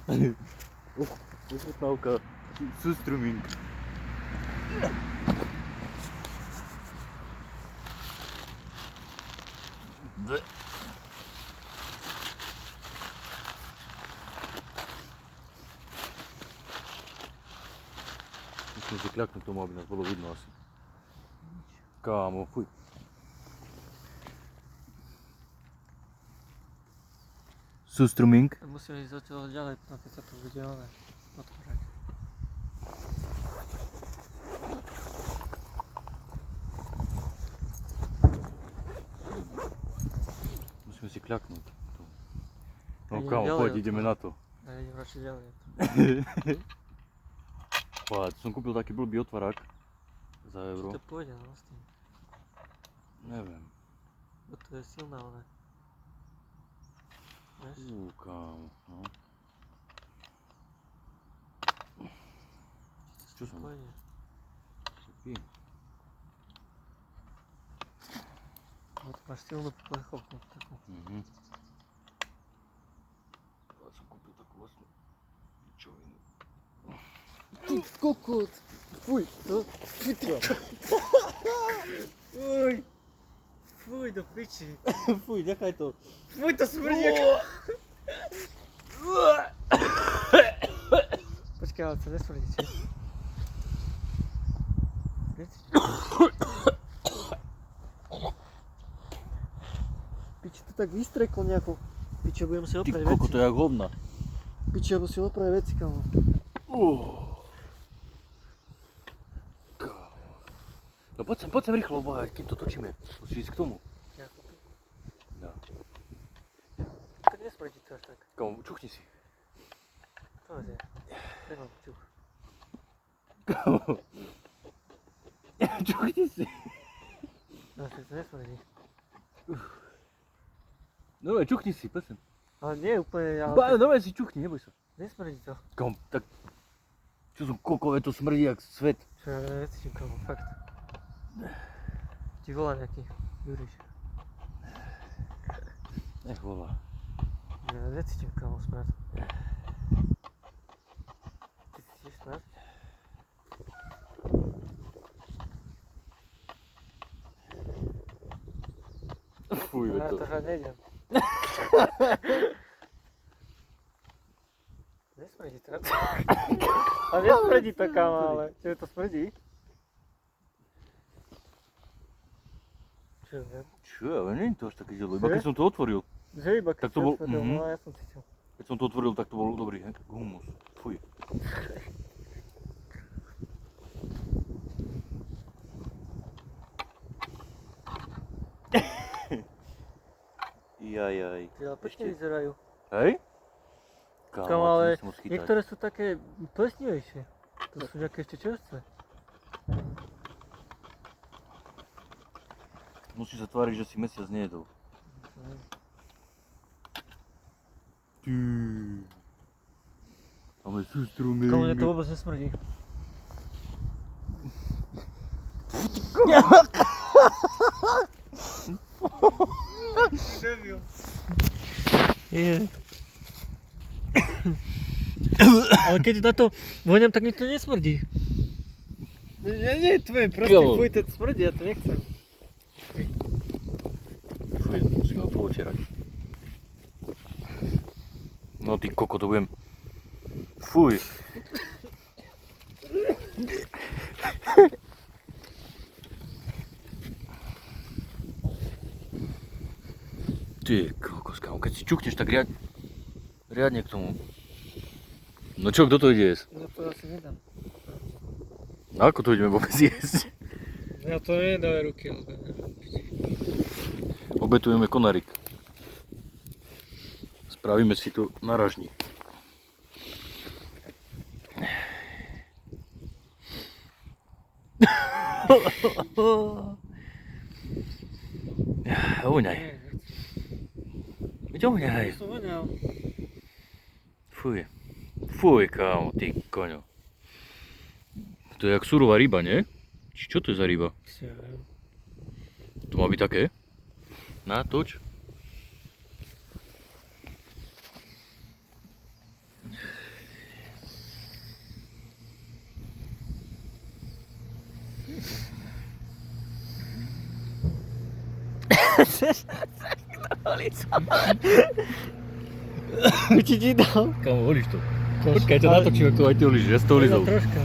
Ochutnávka Surströmming. Musím si kľaknúť tomu, aby nás bolo vidno asi. Kámo, fuj. Surströmming. Musíme ísť odtiaľ ďalej, no keď sa to bude otvárať. Musíme si kľaknúť. No Ideme kámo, ďalej poď, od ideme toho. na to. Ja idem radšej ďalej. Poď, som kúpil taký blbý otvarák za euro. Či to pôjde, no s tým. Neviem. Bo to je silná ona. Vieš? Kámo, no. Čo som? Pôjde. Pí. No to máš silnú plechovku takú. Ja som kúpil takú vlastnú pičovinu. Ty kokot! Fuj, to? Fuj, ty! Fuj! Fuj, do piči! Fuj, nechaj to. Fuj, to smrdí! Počkaj, ale to nesmrdí, či? Piči, to tak vystreklo nejako. Piči, budem si Ty opraviť koko, veci. to je jak hovna. Piči, ja musím opraviť veci, kámo. No poď sem rýchlo, boha, kým to točíme. Musíš ísť k tomu. Ja kúpim. No. Tak nesmrdí to až tak. Kámo, čuchni si. To je. Nemám čuch. Kámo. Čuchni si. No, tak to nesmrdí. No, čuchni si, poď sem. Ale nie úplne, No, si čuchni, neboj sa. nesmrdí to. Kámo, tak... Čo som kokové, to smrdí jak svet. Čo ja necítim, kámo, fakt. Ti volá nejaký Juriš. Nech volá. Ja necítim, kámo, smrad. Ty cítiš smrad? Fuj, Ja to. to hrať nejdem. Nesmrdí to. Ale nesmrdí to, kámo, ale čo to smrdí? Čo viem? Čo, ale nie je to až také zelo, iba keď som to otvoril. Že iba keď Tak to bol- si otvoril, no ja som cítil. Keď som to otvoril, tak to bol dobrý humus. Fuj. Jajaj. Ty ale pekne vyzerajú. Hej? Kámo, ale to musím schytať. niektoré sú také plesnivejšie. To sú nejaké ešte čerstvé. Musíš sa tváriť, že si mesiac nejedol. Ty. Máme surströmming. Kámo, mne to vôbec nesmrdí. Je. Ale keď na to voňam, tak mi to nesmrdí. Nie, tvoje, proste Kámo. fuj, to smrdí, ja to nechcem. Fuj, musím ho pootierať. No ty koko, to budem... Fuj. Ty kokos, kámo, keď si čukneš tak riadne k tomu. No čo, kto to ide jesť? Ja to asi nedám. No ako to ideme vôbec jesť? Ja to nedám ruky, ale... Obetujeme konarik. Spravíme si tu narážnik. Oňaj. Veď oňaj. Som voňal. Fuj. Fuj, kámo, ty koňo. To je jak surová ryba, nie? Či čo to je za ryba? To má byť také? Na, toč. Či ti dal? Kamo, holíš to. Počkaj, to natočím, ak to aj ty holíš, ja si to holízol. Troška.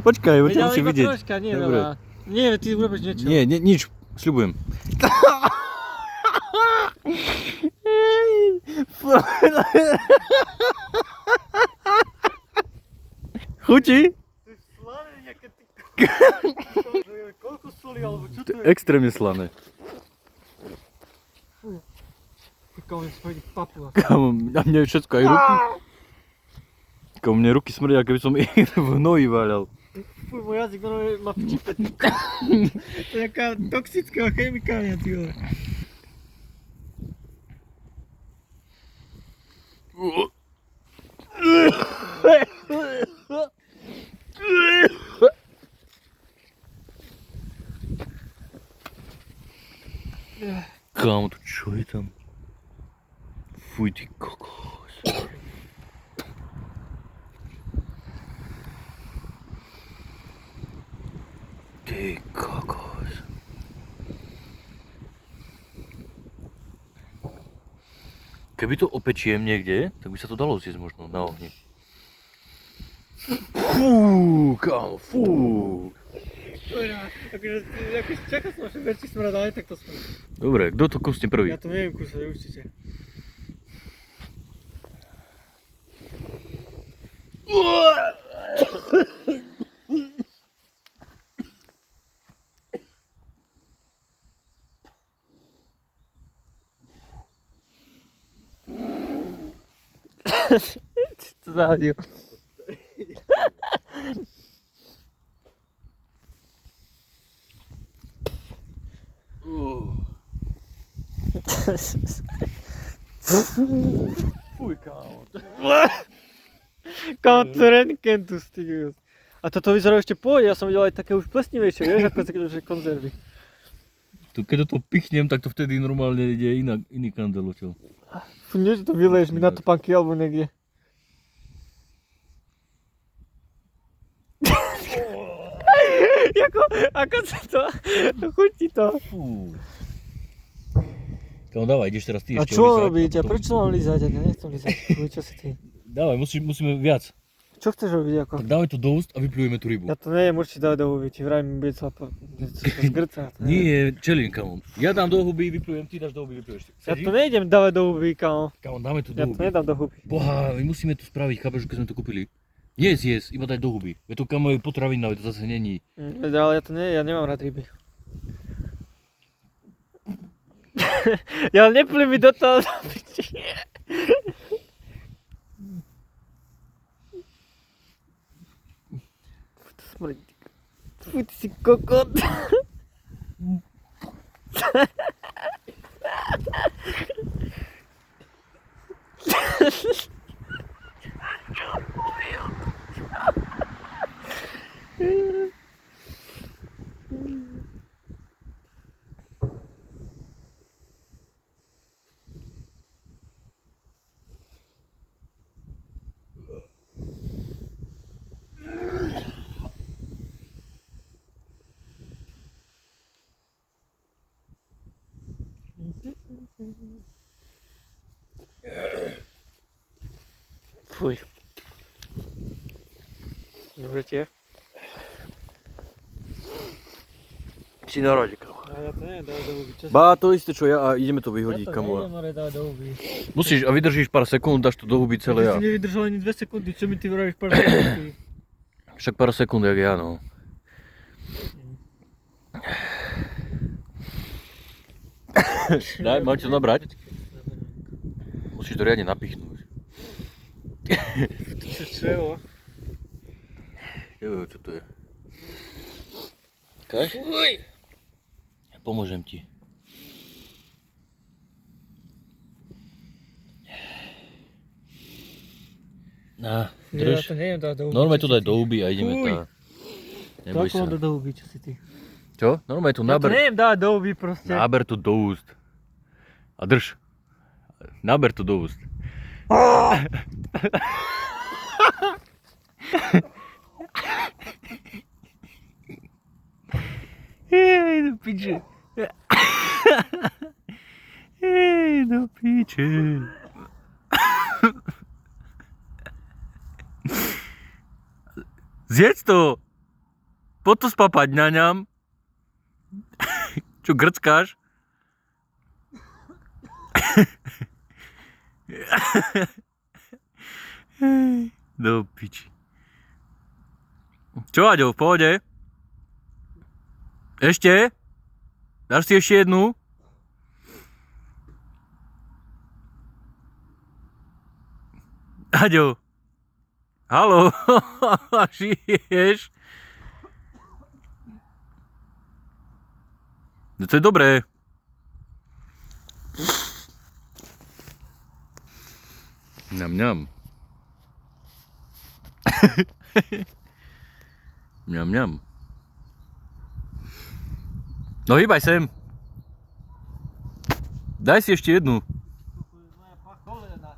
Počkaj, Veď, to ale musí iba vidieť. troška, nie Dobre. veľa. Nie, ty urobíš niečo. Nie, nič, sľubujem. Chutí? Slané nejaké ty... Koľko soli, alebo čo to je? Extrémne slané. Ty komu svojich papu. Kamo, na mne je všetko, aj ruky. Kamo, mne ruky smrdia, keby som ich v hnoji váľal. Fuj, môj jazyk normálne má v čipe. To je nejaká toxická chemikália, ty vole. Kámo, to čo je tam? Fuj, ty kokos. Ty kokos. Keby to opečiem niekde, tak by sa to dalo zjesť možno na ohni. Fú, kámo, fú. Akože čakal som, že väčší smrad, ale tak to smrad. Dobre, kto to kúsne prvý? Ja to neviem kúsať, určite. Co to zahodil? Fuj, kámo. Kámo, to rentgentus, ty kokos. A toto vyzerá ešte pôjde, ja som videl aj také už plesnivejšie, vieš, ako také konzervy. Keď to pichnem, tak to vtedy normálne ide iný kandel odtiaľ. Fú, nie, že to vyleješ mi na topánky alebo niekde. Ako sa to, chutí to. Fú. Kámo, dávaj, ideš teraz ty A ešte čo olízať, robiť? a Ja potom- prečo mám lízať? Ja nechcem lízať. Chuj, čo si ty? Dávaj, musíme viac. Čo chceš robiť ako? Tak dávaj to do úst a vyplujeme tú rybu. Ja to neviem určite dávať do huby, ti vrajím, bude sa to zgrca. Nie, čelím, kamo. Ja dám do huby, vyplujem, ty dáš do huby, vypluješ. Ja to nejdem dávať do huby, kámo. Kamo, dáme to do Ja to huby. nedám do huby. Boha, my musíme to spraviť, chápeš, keď sme to kúpili. Jes, iba dať do huby. Je to, kamo, je potravina, to zase není. Ale ja to nie, ja nemám rád ryby. Ja nepluj mi do toho. To smrdí. Fuj, ty si kokot. Fuj. Dobre tie? Si na rade, kamo. A ja to neviem dávať do huby, čo Bá, to isté čo ja a ideme to ja vyhodiť, to kamo. neviem ale dávať do huby. Musíš a vydržíš pár sekúnd, dáš to do huby celé Ty ja. si nevydržal ani 2 sekundy, čo mi ty vravíš pár sekundy? Však pár sekúnd, jak ja, no. Daj, mám ti to nabrať? Musíš to riadne napichnúť. To je črevo. Jo, čo to je? Kaž? Pomôžem ti. Na, Ja drž. to neviem dávať do huby. Normálne čo to si daj ty? do huby a ideme Fuj. tá. Neboj Ako mám sa. dať do huby, čo si ty? Čo? Normálne to Ja to naber. neviem dávať do huby proste. Naber to do úst. A drž. Naber to do úst. Jej, do piče. Do piči. Zjedz to. Poď to spapať ňaňam. Čo grckáš? Do piči. Čo, Aďo, v pohode? Ešte? Dáš si ešte jednu? Aďo. Haló. Žiješ? No to je dobré. Mňam, mňam. Mňam, mňam. No hýbaj sem. Daj si ešte jednu. Moja pacholená.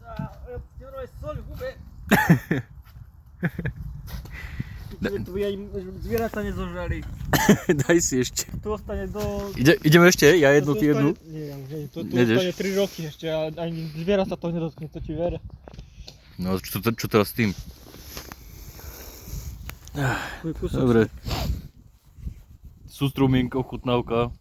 Ja sol v gube. Zvieratá nezožrali. Daj si ešte. Tu ostane do... Ideme ešte? Ja jednu, ty jednu? Nie, tu Nejdeš? ostane 3 roky ešte a ani zviera sa to nedotkne, to ti vere. No čo teraz s tým? Tvoj kúsok. Dobre. Sústrumienko, chutnávka.